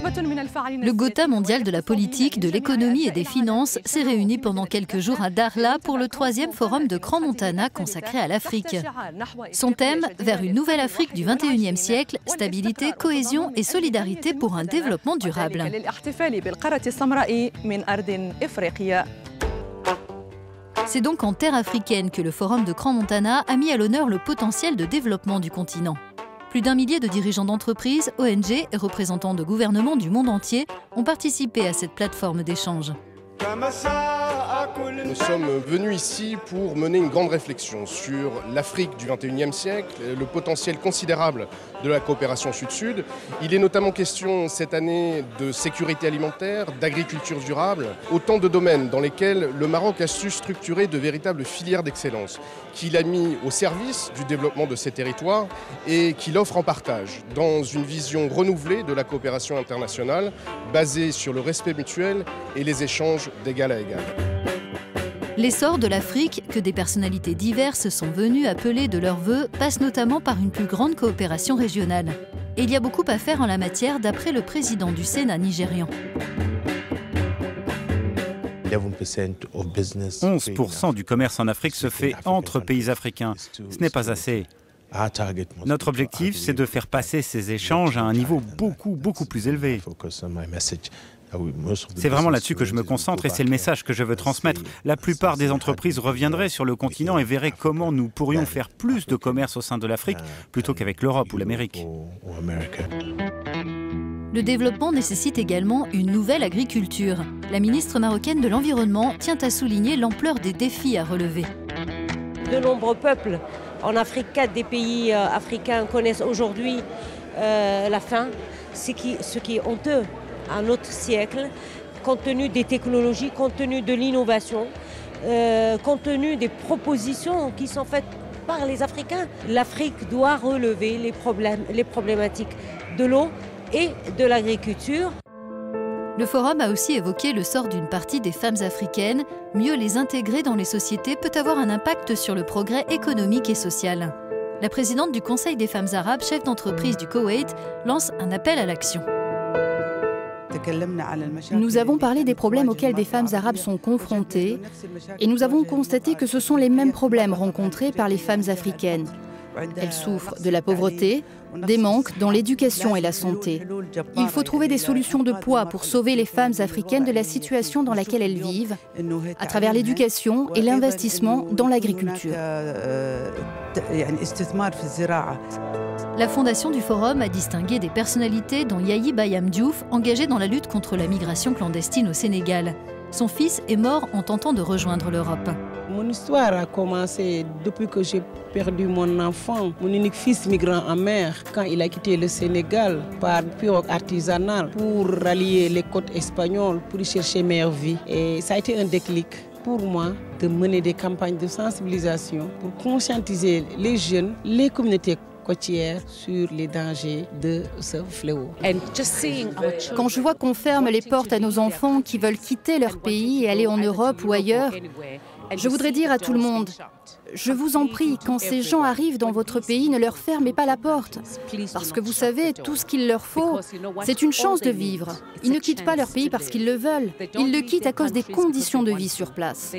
Le Gotha mondial de la politique, de l'économie et des finances s'est réuni pendant quelques jours à Dakhla pour le 3e forum de Crans-Montana consacré à l'Afrique. Son thème, vers une nouvelle Afrique du XXIe siècle, stabilité, cohésion et solidarité pour un développement durable. C'est donc en terre africaine que le forum de Crans-Montana a mis à l'honneur le potentiel de développement du continent. Plus d'1 millier de dirigeants d'entreprises, ONG et représentants de gouvernements du monde entier ont participé à cette plateforme d'échange. Nous sommes venus ici pour mener une grande réflexion sur l'Afrique du XXIe siècle, le potentiel considérable de la coopération sud-sud. Il est notamment question cette année de sécurité alimentaire, d'agriculture durable, autant de domaines dans lesquels le Maroc a su structurer de véritables filières d'excellence, qu'il a mis au service du développement de ces territoires et qu'il offre en partage dans une vision renouvelée de la coopération internationale basée sur le respect mutuel et les échanges d'égal à égal. L'essor de l'Afrique, que des personnalités diverses sont venues appeler de leurs vœux, passe notamment par une plus grande coopération régionale. Et il y a beaucoup à faire en la matière, d'après le président du Sénat nigérian. 11% du commerce en Afrique se fait entre pays africains. Ce n'est pas assez. Notre objectif, c'est de faire passer ces échanges à un niveau beaucoup plus élevé. C'est vraiment là-dessus que je me concentre et c'est le message que je veux transmettre. La plupart des entreprises reviendraient sur le continent et verraient comment nous pourrions faire plus de commerce au sein de l'Afrique plutôt qu'avec l'Europe ou l'Amérique. Le développement nécessite également une nouvelle agriculture. La ministre marocaine de l'Environnement tient à souligner l'ampleur des défis à relever. De nombreux peuples en Afrique, 4 des pays africains connaissent aujourd'hui la faim, ce qui est honteux à notre siècle, compte tenu des technologies, compte tenu de l'innovation, compte tenu des propositions qui sont faites par les Africains. L'Afrique doit relever les problématiques de l'eau et de l'agriculture. Le forum a aussi évoqué le sort d'une partie des femmes africaines. Mieux les intégrer dans les sociétés peut avoir un impact sur le progrès économique et social. La présidente du Conseil des femmes arabes, chef d'entreprise du Koweït, lance un appel à l'action. Nous avons parlé des problèmes auxquels des femmes arabes sont confrontées et nous avons constaté que ce sont les mêmes problèmes rencontrés par les femmes africaines. Elles souffrent de la pauvreté, des manques dans l'éducation et la santé. Il faut trouver des solutions de poids pour sauver les femmes africaines de la situation dans laquelle elles vivent, à travers l'éducation et l'investissement dans l'agriculture. La fondation du Forum a distingué des personnalités dont Yahi Bayam Diouf, engagé dans la lutte contre la migration clandestine au Sénégal. Son fils est mort en tentant de rejoindre l'Europe. Mon histoire a commencé depuis que j'ai perdu mon enfant, mon unique fils migrant en mer, quand il a quitté le Sénégal par pirogue artisanale pour rallier les côtes espagnoles pour y chercher meilleure vie. Et ça a été un déclic pour moi de mener des campagnes de sensibilisation pour conscientiser les jeunes, les communautés côtières sur les dangers de ce fléau. Quand je vois qu'on ferme les portes à nos enfants qui veulent quitter leur pays et aller en Europe ou ailleurs, je voudrais dire à tout le monde, je vous en prie, quand ces gens arrivent dans votre pays, ne leur fermez pas la porte. Parce que vous savez, tout ce qu'il leur faut, c'est une chance de vivre. Ils ne quittent pas leur pays parce qu'ils le veulent. Ils le quittent à cause des conditions de vie sur place.